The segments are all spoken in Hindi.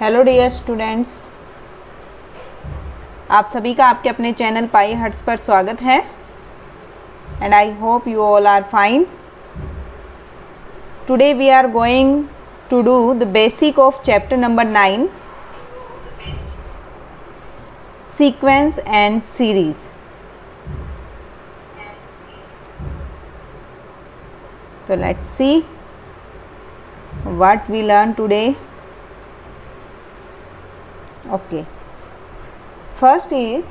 हेलो डियर स्टूडेंट्स, आप सभी का आपके अपने चैनल पाई हर्ट्स पर स्वागत है and I hope you all are fine. Today we are going to do the basic of chapter number 9, sequence and series. तो let's see what we learn today. Okay, first is,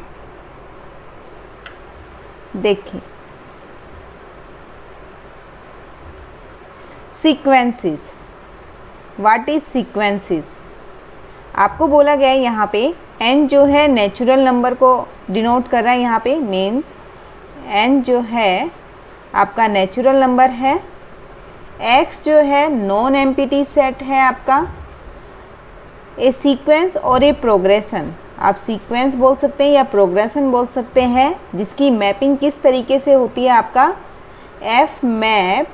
देखिए सीक्वेंसेस। What is sequences? आपको बोला गया है यहाँ पे n जो है नेचुरल नंबर को डिनोट कर रहा है। यहाँ पे मीन्स n जो है आपका नेचुरल नंबर है, x जो है नॉन एम्प्टी सेट है आपका। ए सीक्वेंस और ए प्रोग्रेशन, आप सीक्वेंस बोल सकते हैं या प्रोग्रेशन बोल सकते हैं, जिसकी मैपिंग किस तरीके से होती है आपका f map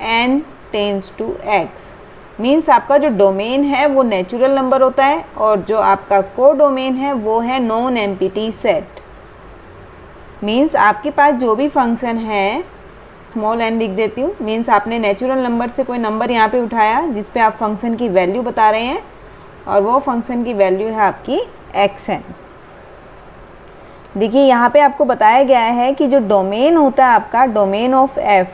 n tends to x। Means आपका जो डोमेन है वो नेचुरल नंबर होता है और जो आपका को डोमेन है वो है नॉन एम्प्टी सेट। मीन्स आपके पास जो भी फंक्शन है, स्मॉल n लिख देती हूँ, मीन्स आपने नेचुरल नंबर से कोई नंबर यहाँ पे उठाया जिस पे आप फंक्शन की वैल्यू बता रहे हैं और वो फंक्शन की वैल्यू है आपकी xn। देखिए यहाँ पे आपको बताया गया है कि जो डोमेन होता है आपका डोमेन ऑफ f,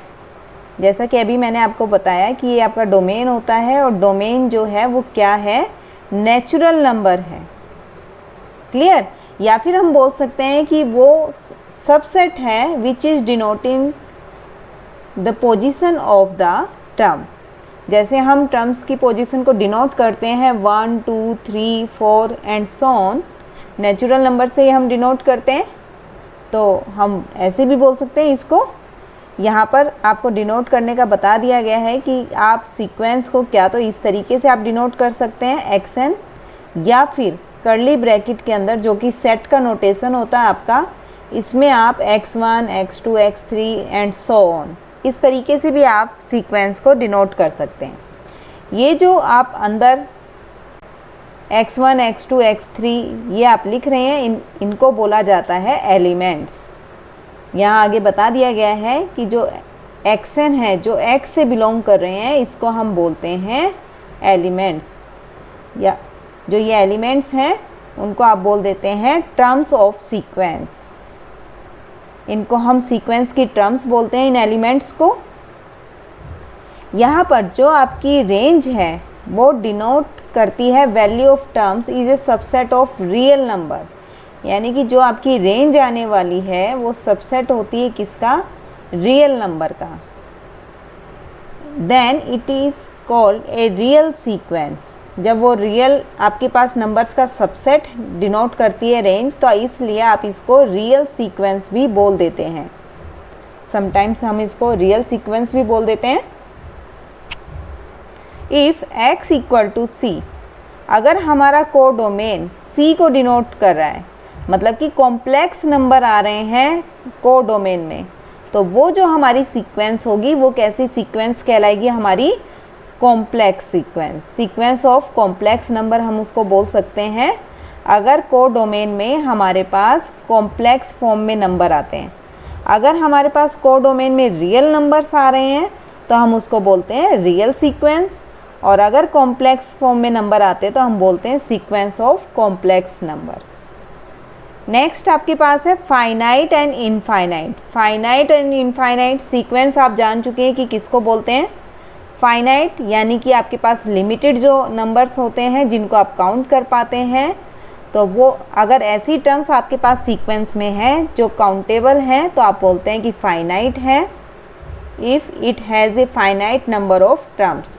जैसा कि अभी मैंने आपको बताया कि ये आपका डोमेन होता है और डोमेन जो है वो क्या है, नेचुरल नंबर है। क्लियर? या फिर हम बोल सकते हैं कि वो सबसेट है which is denoting the position of the term. जैसे हम टर्म्स की पोजीशन को डिनोट करते हैं 1 2 3 4 and so on, natural number से ही हम डिनोट करते हैं, तो हम ऐसे भी बोल सकते हैं इसको। यहाँ पर आपको डिनोट करने का बता दिया गया है कि आप सीक्वेंस को क्या तो इस तरीके से आप डिनोट कर सकते हैं xn, या फिर कर्ली ब्रैकेट के अंदर जो कि सेट का नोटेशन होता है आपका, इसमें आप x1 x2 x3 and so on, इस तरीके से भी आप सीक्वेंस को डिनोट कर सकते हैं। ये जो आप अंदर x1 x2 x3 ये आप लिख रहे हैं, इनको बोला जाता है एलिमेंट्स। यहाँ आगे बता दिया गया है कि जो xn है, जो x से बिलोंग कर रहे हैं, इसको हम बोलते हैं एलिमेंट्स, या जो ये एलिमेंट्स हैं उनको आप बोल देते हैं टर्म्स ऑफ सीक्वेंस। इनको हम सीक्वेंस की टर्म्स बोलते हैं, इन एलिमेंट्स को। यहाँ पर जो आपकी रेंज है वो डिनोट करती है value of terms is a subset of real number, यानी कि जो आपकी रेंज आने वाली है वो सबसेट होती है किसका, रियल नंबर का। Then it is called a real sequence. जब वो रियल आपके पास नंबर्स का सबसेट डिनोट करती है रेंज, तो इसलिए आप इसको रियल सीक्वेंस भी बोल देते हैं। समटाइम्स हम इसको रियल सीक्वेंस भी बोल देते हैं। If x equal to c, अगर हमारा को डोमेन c को डिनोट कर रहा है, मतलब कि कॉम्प्लेक्स नंबर आ रहे हैं को डोमेन में, तो वो जो हमारी सीक्वेंस होगी वो कैसी सीक्वेंस कहलाएगी, हमारी complex sequence. Sequence of complex number हम उसको बोल सकते हैं अगर को डोमेन में हमारे पास कॉम्प्लेक्स फॉर्म में नंबर आते हैं। अगर हमारे पास को डोमेन में रियल नंबर्स आ रहे हैं तो हम उसको बोलते हैं रियल सीक्वेंस, और अगर कॉम्प्लेक्स फॉर्म में नंबर आते हैं तो हम बोलते हैं sequence of complex number. Next आपके पास है finite and infinite. Finite and infinite sequence आप जान चुके हैं कि किसको बोलते हैं। फाइनाइट यानी कि आपके पास लिमिटेड जो नंबर्स होते हैं जिनको आप काउंट कर पाते हैं, तो वो अगर ऐसी टर्म्स आपके पास सीक्वेंस में है जो काउंटेबल हैं तो आप बोलते हैं कि फाइनाइट है, if it has a finite number of terms.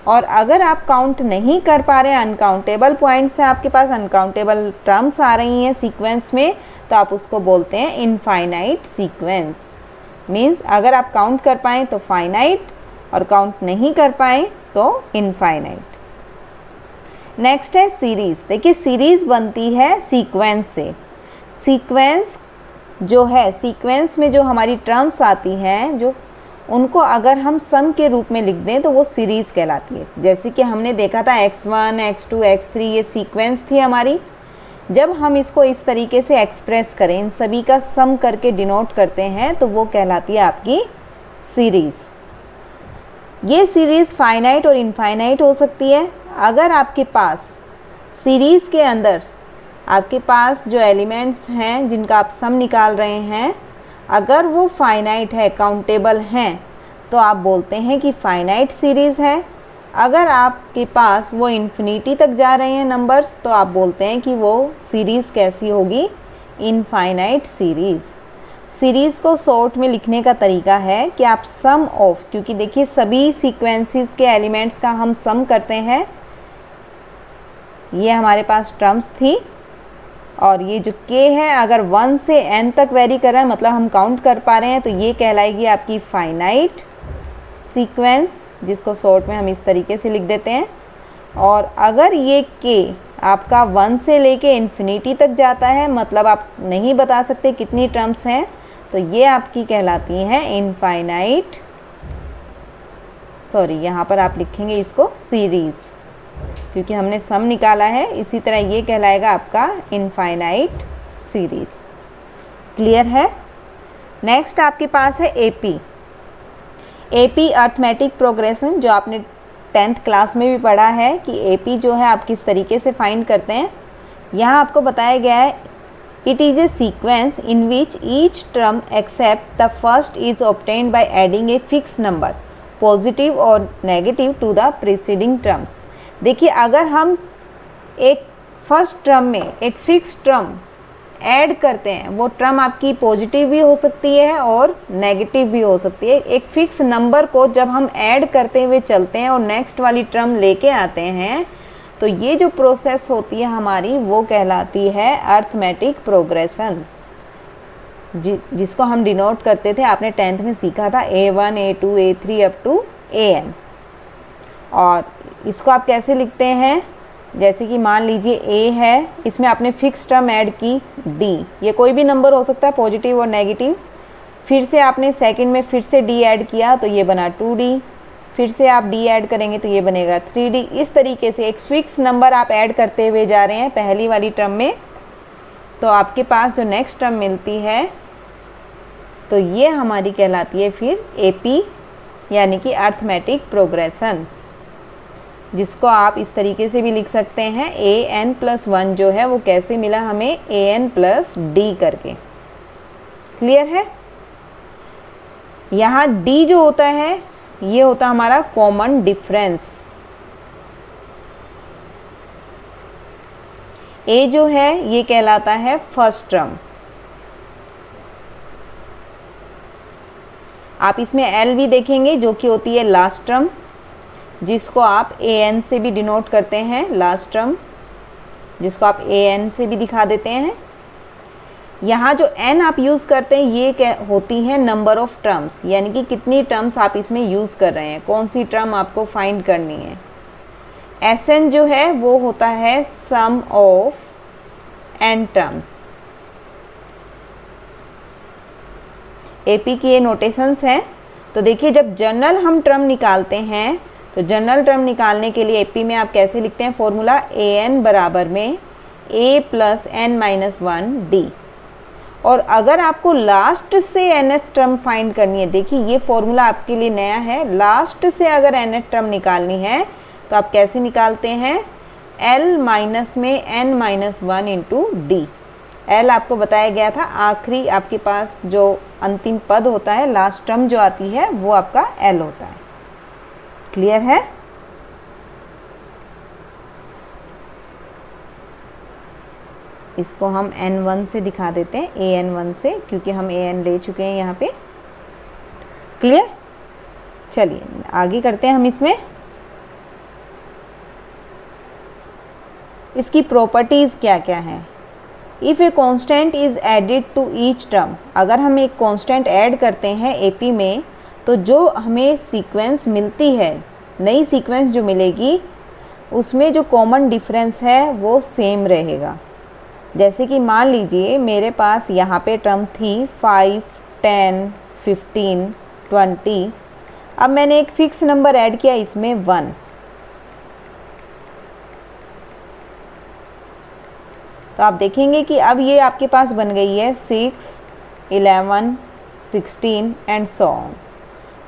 और अगर आप काउंट नहीं कर पा रहे हैं, अनकाउंटेबल पॉइंट्स हैं आपके पास, अनकाउंटेबल टर्म्स आ रही हैं सीक्वेंस में, तो आप उसको बोलते हैं इनफाइनाइट सीक्वेंस। मीन्स अगर आप काउंट कर पाएँ तो फाइनाइट, और काउंट नहीं कर पाए तो इनफाइनाइट। नेक्स्ट है सीरीज़। देखिए सीरीज़ बनती है सीक्वेंस से। सीक्वेंस जो है, सीक्वेंस में जो हमारी टर्म्स आती हैं, जो उनको अगर हम सम के रूप में लिख दें तो वो सीरीज़ कहलाती है। जैसे कि हमने देखा था x1, x2, x3 ये सीक्वेंस थी हमारी। जब हम इसको इस तरीके से एक्सप्रेस करें, इन सभी का सम करके डिनोट करते हैं, तो वो कहलाती है आपकी सीरीज़। ये सीरीज़ फाइनाइट और इनफाइनाइट हो सकती है। अगर आपके पास सीरीज़ के अंदर आपके पास जो एलिमेंट्स हैं जिनका आप सम निकाल रहे हैं, अगर वो फाइनाइट है, काउंटेबल हैं, तो आप बोलते हैं कि फाइनाइट सीरीज़ है। अगर आपके पास वो इन्फिनिटी तक जा रहे हैं नंबर्स, तो आप बोलते हैं कि वो सीरीज़ कैसी होगी, इनफाइनाइट सीरीज़। सीरीज़ को शॉर्ट में लिखने का तरीका है कि आप सम ऑफ, क्योंकि देखिए सभी सीक्वेंसेस के एलिमेंट्स का हम सम करते हैं। ये हमारे पास टर्म्स थी और ये जो k है अगर 1 से n तक वेरी कर रहा है, मतलब हम काउंट कर पा रहे हैं, तो ये कहलाएगी आपकी फाइनाइट सीक्वेंस, जिसको शॉर्ट में हम इस तरीके से लिख देते हैं। और अगर ये k आपका 1 से लेके इन्फिनिटी तक जाता है, मतलब आप नहीं बता सकते कितनी टर्म्स हैं, तो ये आपकी कहलाती हैं इनफाइनाइट, सॉरी यहाँ पर आप लिखेंगे इसको सीरीज़, क्योंकि हमने सम निकाला है। इसी तरह ये कहलाएगा आपका इनफाइनाइट सीरीज़। क्लियर है? नेक्स्ट आपके पास है एपी। एपी अर्थमेटिक प्रोग्रेशन, जो आपने 10th क्लास में भी पढ़ा है कि एपी जो है आप किस तरीके से फाइंड करते हैं। यहाँ आपको बताया गया है, it is a sequence in which each term except the first is obtained by adding a fix number positive और negative to the preceding terms. देखिए अगर हम एक फर्स्ट टर्म में एक फिक्स टर्म ऐड करते हैं, वो टर्म आपकी पॉजिटिव भी हो सकती है और नेगेटिव भी हो सकती है। एक फिक्स नंबर को जब हम ऐड करते हुए चलते हैं और नेक्स्ट वाली टर्म लेके आते हैं, तो ये जो प्रोसेस होती है हमारी, वो कहलाती है अर्थमेटिक प्रोग्रेशन, जिसको हम डिनोट करते थे, आपने 10th में सीखा था, A1, A2, A3 up to AN। और इसको आप कैसे लिखते हैं, जैसे कि मान लीजिए A है, इसमें आपने फिक्स टर्म ऐड की D, ये कोई भी नंबर हो सकता है पॉजिटिव और नेगेटिव। फिर से आपने सेकंड में फिर से D ऐड किया तो ये बना 2D, फिर से आप D ऐड करेंगे तो ये बनेगा 3D। इस तरीके से एक फिक्स नंबर आप ऐड करते हुए जा रहे हैं पहली वाली टर्म में, तो आपके पास जो नेक्स्ट टर्म मिलती है, तो ये हमारी कहलाती है फिर AP, यानी कि अर्थमेटिक प्रोग्रेशन, जिसको आप इस तरीके से भी लिख सकते हैं, AN+1 जो है वो कैसे मिला हमें, AN+D करके। क्लियर है? यहाँ D जो होता है ये होता हमारा कॉमन डिफरेंस। A जो है ये कहलाता है फर्स्ट टर्म। आप इसमें L भी देखेंगे जो कि होती है लास्ट टर्म, जिसको आप AN से भी डिनोट करते हैं, लास्ट टर्म, जिसको आप AN से भी दिखा देते हैं। यहाँ जो N आप यूज़ करते हैं ये होती है नंबर ऑफ टर्म्स, यानी कि कितनी टर्म्स आप इसमें यूज़ कर रहे हैं, कौन सी टर्म आपको फाइंड करनी है। SN जो है वो होता है sum of N terms. AP की ये नोटेशंस हैं। तो देखिए जब जनरल हम टर्म निकालते हैं, तो जनरल टर्म निकालने के लिए AP में आप कैसे लिखते हैं फॉर्मूला, AN बराबर में A+N-1D। और अगर आपको लास्ट से nth टर्म फाइंड करनी है, देखिए ये फॉर्मूला आपके लिए नया है, लास्ट से अगर nth टर्म निकालनी है तो आप कैसे निकालते हैं, L माइनस में N-1 इंटू D। L आपको बताया गया था, आखिरी आपके पास जो अंतिम पद होता है, लास्ट टर्म जो आती है वो आपका L होता है। क्लियर है? इसको हम N1 से दिखा देते हैं, AN1 से, क्योंकि हम AN ले चुके हैं यहाँ पे। क्लियर? चलिए आगे करते हैं हम इसमें। इसकी प्रॉपर्टीज़ क्या क्या हैं। If a constant is added to each term, अगर हम एक कांस्टेंट ऐड करते हैं AP में, तो जो हमें सीक्वेंस मिलती है, नई सीक्वेंस जो मिलेगी, उसमें जो कॉमन डिफरेंस है वो सेम रहेगा। जैसे कि मान लीजिए मेरे पास यहाँ पे टर्म थी 5, 10, 15, 20, अब मैंने एक फिक्स नंबर ऐड किया इसमें 1, तो आप देखेंगे कि अब ये आपके पास बन गई है 6, 11, 16 एंड सो ऑन।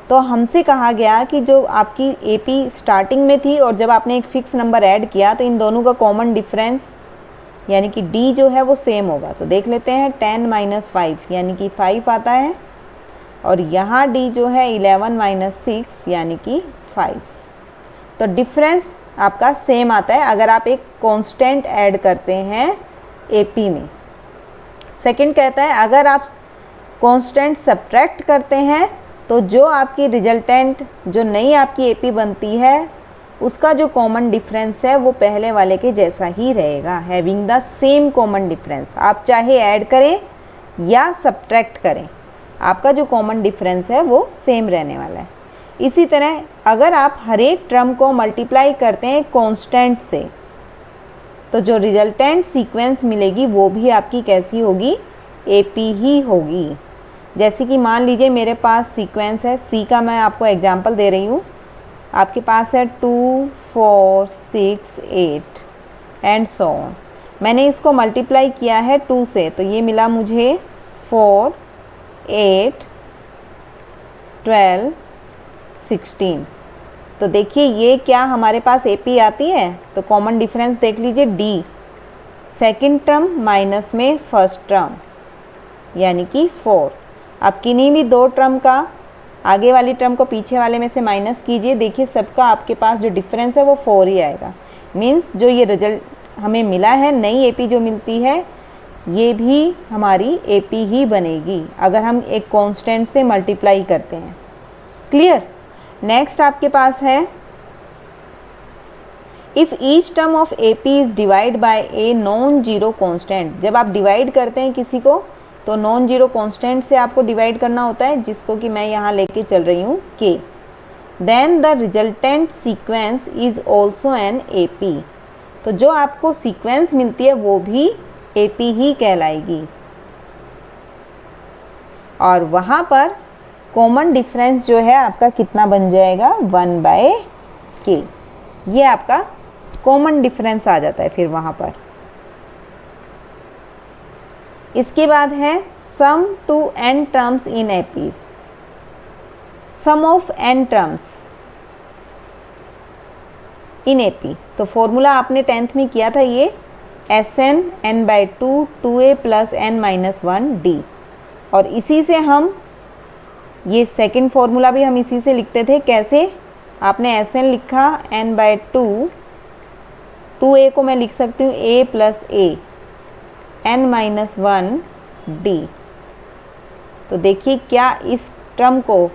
तो हमसे कहा गया कि जो आपकी एपी स्टार्टिंग में थी और जब आपने एक फिक्स नंबर ऐड किया तो इन दोनों का कॉमन डिफरेंस यानी कि डी जो है वो सेम होगा। तो देख लेते हैं 10 - 5 यानी कि 5 आता है, और यहाँ डी जो है 11 - 6 यानी कि 5। तो डिफरेंस आपका सेम आता है अगर आप एक कांस्टेंट ऐड करते हैं एपी में। सेकंड कहता है अगर आप कांस्टेंट सब्ट्रैक्ट करते हैं तो जो आपकी रिजल्टेंट जो नई आपकी एपी बनती है उसका जो कॉमन डिफरेंस है वो पहले वाले के जैसा ही रहेगा, having the same common difference. आप चाहे ऐड करें या सब्ट्रैक्ट करें, आपका जो कॉमन डिफरेंस है वो सेम रहने वाला है। इसी तरह अगर आप हर एक टर्म को मल्टीप्लाई करते हैं कांस्टेंट से तो जो रिजल्टेंट सीक्वेंस मिलेगी वो भी आपकी कैसी होगी, एपी ही होगी। जैसे कि मान लीजिए मेरे पास सीक्वेंस है सी का, मैं आपको एग्जांपल दे रही हूँ। आपके पास है 2, 4, 6, 8 एंड सो ऑन। मैंने इसको मल्टीप्लाई किया है 2 से, तो ये मिला मुझे 4, 8, 12, 16। तो देखिए ये क्या हमारे पास एपी आती है। तो कॉमन डिफरेंस देख लीजिए, डी सेकंड टर्म माइनस में फर्स्ट टर्म यानी कि 4। अब किन्हीं भी दो टर्म का आगे वाली टर्म को पीछे वाले में से माइनस कीजिए, देखिए सबका आपके पास जो डिफरेंस है वो 4 ही आएगा। मीन्स जो ये रिजल्ट हमें मिला है, नई एपी जो मिलती है ये भी हमारी एपी ही बनेगी अगर हम एक कांस्टेंट से मल्टीप्लाई करते हैं। क्लियर। नेक्स्ट आपके पास है if each term of AP is divide by a non zero constant. जब आप डिवाइड करते हैं किसी को तो नॉन जीरो कांस्टेंट से आपको डिवाइड करना होता है, जिसको कि मैं यहाँ लेके चल रही हूँ के। Then the resultant sequence is also an AP. तो जो आपको सीक्वेंस मिलती है वो भी एपी ही कहलाएगी, और वहाँ पर कॉमन डिफरेंस जो है आपका कितना बन जाएगा, 1/k। ये आपका कॉमन डिफरेंस आ जाता है फिर वहाँ पर। इसके बाद है sum to n terms in AP. Sum of n terms in AP. तो फॉर्मूला आपने 10th में किया था ये Sn n/2 2a + n-1d, और इसी से हम ये सेकंड फॉर्मूला भी हम इसी से लिखते थे। कैसे? आपने Sn लिखा n/2, 2a को मैं लिख सकती हूँ a + a n-1d। तो देखिए क्या इस टर्म को,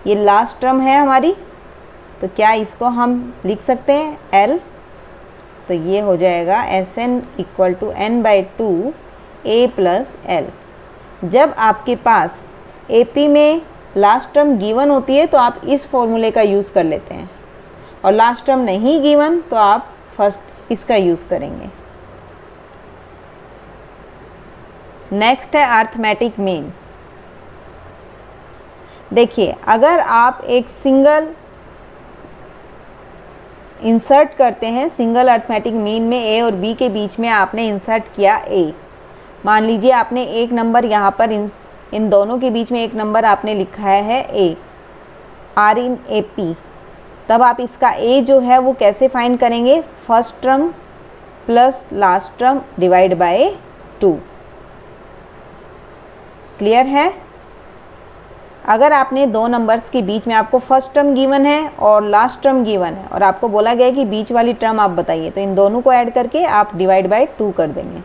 ये लास्ट टर्म है हमारी, तो क्या इसको हम लिख सकते हैं l। तो ये हो जाएगा Sn = n/2 a + l। जब आपके पास AP में लास्ट टर्म गिवन होती है तो आप इस फॉर्मूले का यूज़ कर लेते हैं, और लास्ट टर्म नहीं गिवन तो आप फर्स्ट इसका यूज़ करेंगे। नेक्स्ट है अर्थमेटिक मीन। देखिए अगर आप एक सिंगल इंसर्ट करते हैं, सिंगल अर्थमेटिक मीन में a और b के बीच में आपने इंसर्ट किया a। मान लीजिए आपने एक नंबर यहाँ पर इन दोनों के बीच में एक नंबर आपने लिखा है a r इन AP। तब आप इसका a जो है वो कैसे फाइंड करेंगे, first term plus last term divide by 2। Clear है। अगर आपने दो नंबर्स के बीच में आपको फर्स्ट टर्म गिवन है और लास्ट टर्म गिवन है और आपको बोला गया है कि बीच वाली टर्म आप बताइए, तो इन दोनों को ऐड करके आप डिवाइड बाय 2 कर देंगे।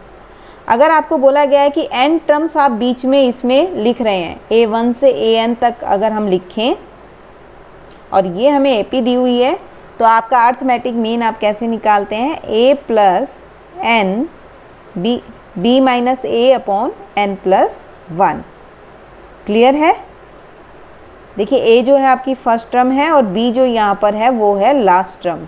अगर आपको बोला गया है कि n टर्म्स आप बीच में इसमें लिख रहे हैं, a1 से an तक अगर हम लिखें और ये हमें AP दी हुई है, तो आपका अर्थमेटिक मीन आप कैसे निकालते हैं, a + n b - a/n + 1। Clear है। देखिए a जो है आपकी फर्स्ट टर्म है और b जो यहाँ पर है वो है लास्ट टर्म।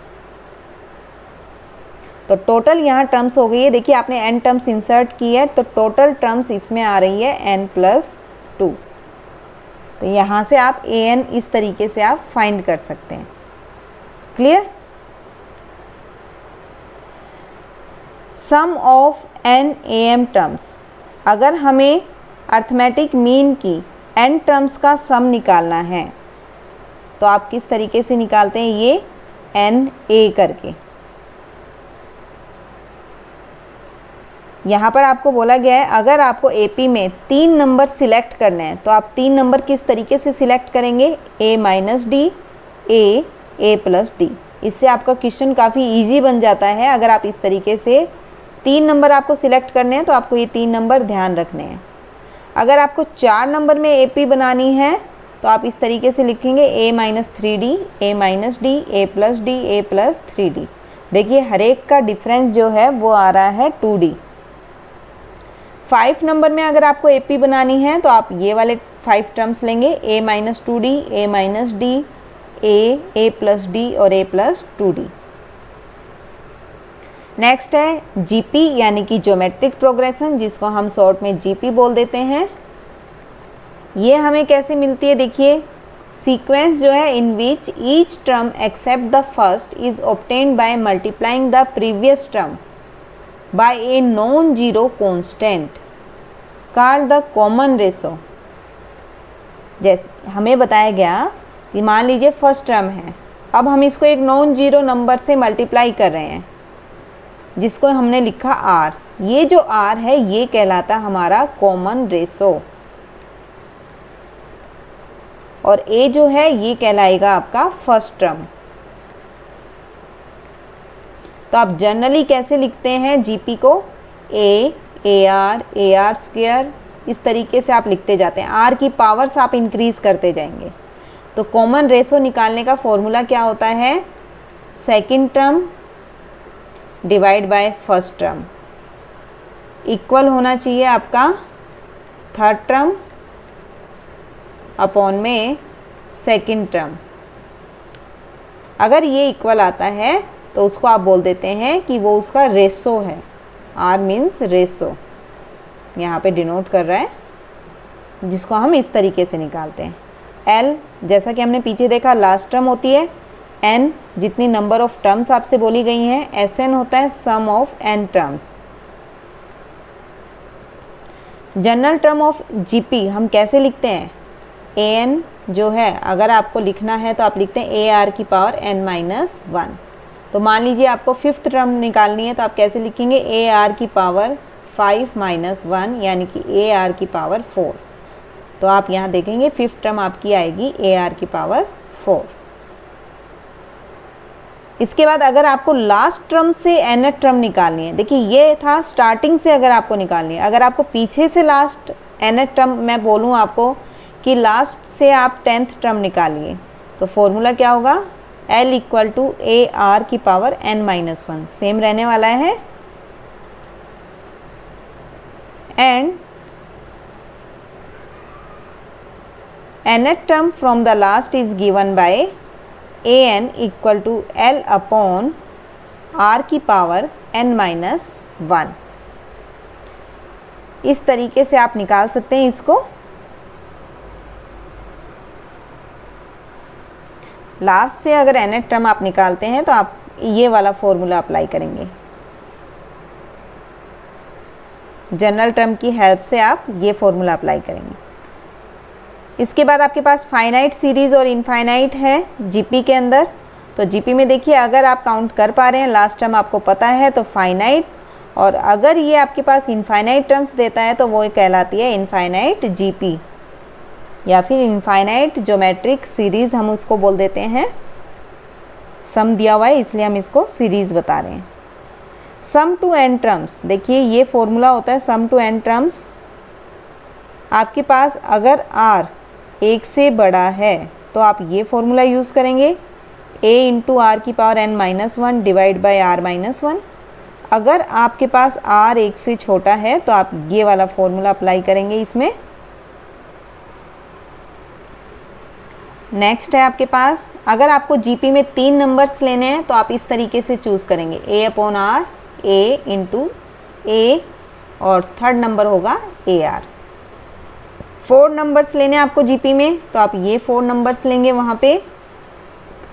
तो टोटल यहाँ टर्म्स हो गई है। देखिए आपने n टर्म्स इंसर्ट की है तो टोटल टर्म्स इसमें आ रही है n + 2। तो यहाँ से आप an इस तरीके से आप फाइंड कर सकते हैं। Clear? Sum of n am terms, अगर हमें अर्थमेटिक मीन की n टर्म्स का सम निकालना है तो आप किस तरीके से निकालते हैं, ये n a करके। यहाँ पर आपको बोला गया है अगर आपको AP में 3 नंबर सिलेक्ट करने हैं तो आप 3 नंबर किस तरीके से सिलेक्ट करेंगे, a minus D, a plus D. इससे आपका क्वेश्चन काफ़ी इजी बन जाता है। अगर आप इस तरीके से 3 नंबर आपको सिलेक्ट करने हैं तो आपको ये 3 नंबर ध्यान रखने हैं। अगर आपको 4 नंबर में AP बनानी है तो आप इस तरीके से लिखेंगे a minus 3d, a minus D, a plus D, a plus 3d। देखिए हर एक का डिफरेंस जो है वो आ रहा है 2d। 5 नंबर में अगर आपको AP बनानी है तो आप ये वाले 5 टर्म्स लेंगे, a minus 2d, a minus D, a plus D और a प्लस 2d। नेक्स्ट है GP यानी कि ज्योमेट्रिक प्रोग्रेशन, जिसको हम शॉर्ट में GP बोल देते हैं। ये हमें कैसे मिलती है, देखिए सीक्वेंस जो है in which each term except the first is obtained by multiplying the previous term by a non zero constant called the common ratio. जैसे हमें बताया गया कि मान लीजिए फर्स्ट टर्म है, अब हम इसको एक नॉन जीरो नंबर से मल्टीप्लाई कर रहे हैं जिसको हमने लिखा r। ये जो r है ये कहलाता हमारा कॉमन रेशो और a जो है ये कहलाएगा आपका फर्स्ट टर्म। तो आप जनरली कैसे लिखते हैं GP को, AR स्क्वायर, इस तरीके से आप लिखते जाते हैं। R की पावर्स आप इंक्रीज करते जाएंगे। तो कॉमन रेशो निकालने का फॉर्मूला क्या होता है, second term divide by first term equal होना चाहिए आपका थर्ड टर्म अपॉन में सेकंड टर्म। अगर ये इक्वल आता है तो उसको आप बोल देते हैं कि वो उसका रेशो है। R मीन्स रेशो, यहाँ पे डिनोट कर रहा है, जिसको हम इस तरीके से निकालते हैं। L जैसा कि हमने पीछे देखा लास्ट टर्म होती है, N जितनी नंबर ऑफ टर्म्स आपसे बोली गई हैं, SN होता है sum of n terms. General term of GP हम कैसे लिखते हैं, AN जो है अगर आपको लिखना है तो आप लिखते हैं AR की पावर n माइनस 1। तो मान लीजिए आपको फिफ्थ टर्म निकालनी है तो आप कैसे लिखेंगे, AR की पावर 5 माइनस 1 यानी कि AR की पावर 4। तो आप यहाँ देखेंगे फिफ्थ टर्म आपकी आएगी AR की पावर 4। इसके बाद अगर आपको लास्ट टर्म से nth टर्म निकालनी है, देखिए ये था स्टार्टिंग से अगर आपको निकालनी है, अगर आपको पीछे से लास्ट nth टर्म मैं बोलूँ आपको कि लास्ट से आप 10th टर्म निकालिए तो फॉर्मूला क्या होगा, L इक्वल टू AR की पावर n माइनस 1 सेम रहने वाला है। And nth term from the last is given by an equal to L upon R की पावर n माइनस 1। इस तरीके से आप निकाल सकते हैं इसको। लास्ट से अगर nth टर्म आप निकालते हैं तो आप ये वाला फॉर्मूला अप्लाई करेंगे। जनरल टर्म की हेल्प से आप ये फॉर्मूला अप्लाई करेंगे। इसके बाद आपके पास फाइनाइट सीरीज और इनफाइनाइट है GP के अंदर। तो GP में देखिए अगर आप काउंट कर पा रहे हैं, लास्ट टर्म आपको पता है तो फाइनाइट, और अगर ये आपके पास इनफाइनाइट टर्म्स देता है तो वो कहलाती है इनफाइनाइट GP या फिर इनफाइनाइट ज्योमेट्रिक सीरीज़ हम उसको बोल देते हैं। सम दिया हुआ है इसलिए हम इसको सीरीज़ बता रहे हैं। सम टू n टर्म्स, देखिए ये फॉर्मूला होता है सम टू n टर्म्स। आपके पास अगर r 1 से बड़ा है तो आप ये फॉर्मूला यूज़ करेंगे, a इंटू आर की power n minus 1 divide by r minus 1। अगर आपके पास r 1 से छोटा है तो आप ये वाला फॉर्मूला अप्लाई करेंगे इसमें। नेक्स्ट है आपके पास, अगर आपको GP में 3 नंबर्स लेने हैं तो आप इस तरीके से चूज़ करेंगे, a upon r, a into a और थर्ड नंबर होगा AR। 4 नंबर्स लेने आपको जीपी में, तो आप ये 4 नंबर्स लेंगे वहाँ पे।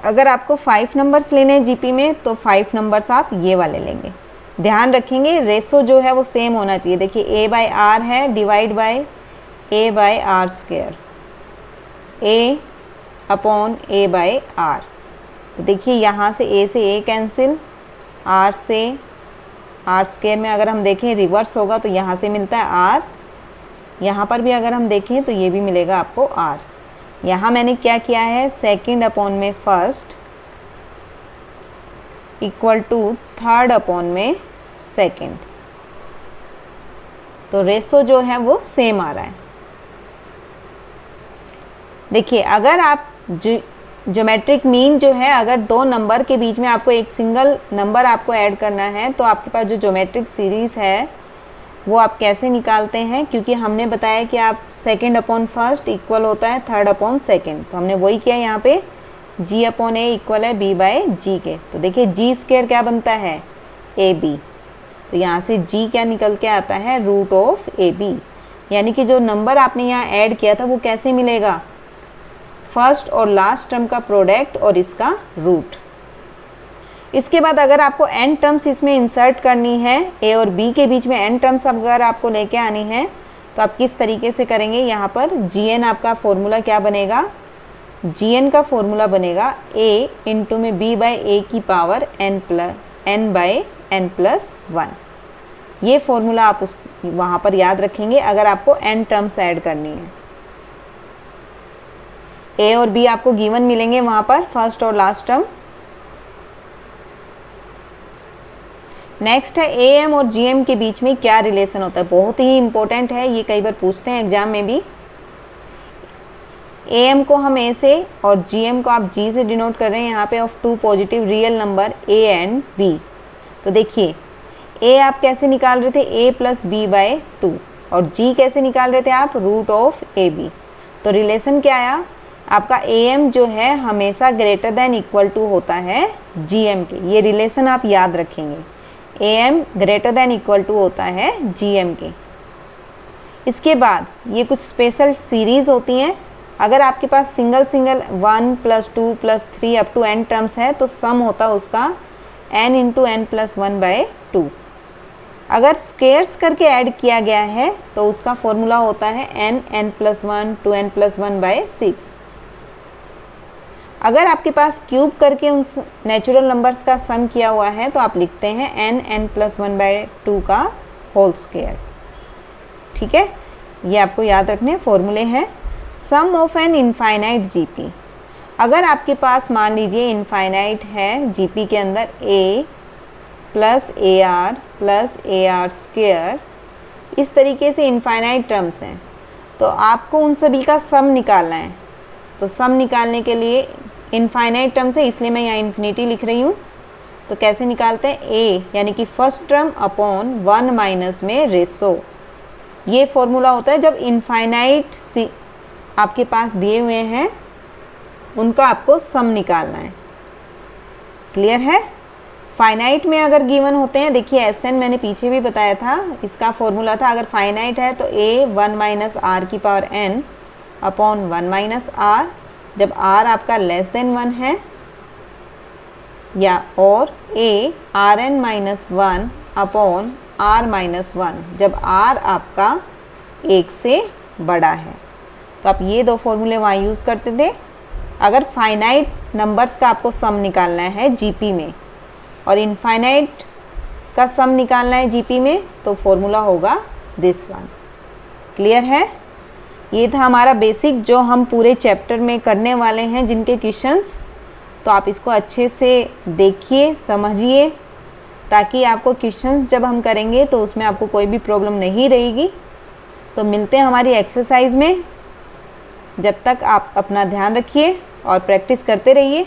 अगर आपको 5 नंबर्स लेने हैं जीपी में, तो 5 नंबर्स आप ये वाले लेंगे। ध्यान रखेंगे रेशो जो है वो सेम होना चाहिए। देखिए a/r है, डिवाइड बाय a/r², a/a/r। तो देखिए यहाँ से a से a कैंसिल, r से r² में अगर हम देखें रिवर्स होगा तो यहाँ से मिलता है r, यहाँ पर भी अगर हम देखें तो ये भी मिलेगा आपको r। यहाँ मैंने क्या किया है, सेकंड अपॉन में first equal to third upon में सेकंड, तो रेशो जो है वो सेम आ रहा है। देखिए अगर आप ज्योमेट्रिक मीन जो है, अगर दो नंबर के बीच में आपको एक सिंगल नंबर आपको ऐड करना है, तो आपके पास जो ज्योमेट्रिक सीरीज़ है वो आप कैसे निकालते हैं, क्योंकि हमने बताया कि आप सेकंड अपॉन फर्स्ट इक्वल होता है थर्ड अपॉन सेकंड, तो हमने वही किया यहाँ पे g/a इक्वल है b/g के। तो देखिए g² क्या बनता है, ab, तो यहाँ से g क्या निकल के आता है, √ab, यानी कि जो नंबर आपने यहाँ ऐड किया था वो कैसे मिलेगा, फर्स्ट और लास्ट टर्म का प्रोडक्ट और इसका रूट। इसके बाद अगर आपको n टर्म्स इसमें इंसर्ट करनी है, a और b के बीच में n टर्म्स अगर आपको लेके आनी है, तो आप किस तरीके से करेंगे, यहाँ पर gn आपका फॉर्मूला क्या बनेगा, gn का फॉर्मूला बनेगा a इंटू में b/a की पावर n/n+1। ये फॉर्मूला आप वहाँ पर याद रखेंगे अगर आपको n टर्म्स ऐड करनी है। a और b आपको गिवन मिलेंगे वहाँ पर, फर्स्ट और लास्ट टर्म। नेक्स्ट है am और gm के बीच में क्या रिलेशन होता है, बहुत ही इंपॉर्टेंट है, ये कई बार पूछते हैं एग्जाम में भी। am को हम a से और gm को आप g से डिनोट कर रहे हैं यहाँ पे, of two positive real number a and b। तो देखिए a आप कैसे निकाल रहे थे, a + b/2, और g कैसे निकाल रहे थे आप, √ab। तो रिलेशन क्या आया आपका, am जो है हमेशा ग्रेटर देन इक्वल टू होता है gm के, ये रिलेशन आप याद रखेंगे, am greater than equal to होता है gm के। इसके बाद ये कुछ स्पेशल सीरीज़ होती हैं, अगर आपके पास single 1 + 2 + 3 up to n terms है, तो सम होता है उसका n × n+1/2। अगर स्क्वेयर्स करके ऐड किया गया है तो उसका फॉर्मूला होता है n+1 × n+1/6। अगर आपके पास क्यूब करके उन नेचुरल नंबर्स का सम किया हुआ है, तो आप लिखते हैं n+1/2 का होल स्क्वायर। ठीक है, ये आपको याद रखने फॉर्मूले हैं। सम ऑफ एन इनफाइनाइट जीपी, अगर आपके पास मान लीजिए इनफाइनाइट है जीपी के अंदर a + ar + ar², इस तरीके से इनफाइनाइट टर्म्स हैं, तो आपको उन सभी का सम निकालना है। तो सम निकालने के लिए इनफाइनाइट टर्म्स है, इसलिए मैं यहाँ इन्फिनिटी लिख रही हूँ। तो कैसे निकालते हैं, a यानी कि फर्स्ट टर्म अपॉन 1 माइनस में रेशो, ये फॉर्मूला होता है जब इनफाइनाइट आपके पास दिए हुए हैं उनका आपको सम निकालना है। क्लियर है। फाइनाइट में अगर गिवन होते हैं, देखिए Sn मैंने पीछे भी बताया था, इसका फॉर्मूला था, अगर फाइनाइट है तो a 1 - r⁴n अपॉन 1 - r, जब r आपका लेस देन 1 है, या और a Rn-1 अपॉन r-1 जब r आपका 1 से बड़ा है। तो आप ये दो फॉर्मूले वहाँ यूज़ करते थे। अगर फाइनाइट नंबर्स का आपको सम निकालना है जीपी में और इनफाइनाइट का सम निकालना है जीपी में, तो फॉर्मूला होगा दिस वन। क्लियर है। ये था हमारा बेसिक जो हम पूरे चैप्टर में करने वाले हैं जिनके क्वेश्चंस, तो आप इसको अच्छे से देखिए, समझिए, ताकि आपको क्वेश्चंस जब हम करेंगे तो उसमें आपको कोई भी प्रॉब्लम नहीं रहेगी। तो मिलते हैं हमारी एक्सरसाइज में। जब तक आप अपना ध्यान रखिए और प्रैक्टिस करते रहिए।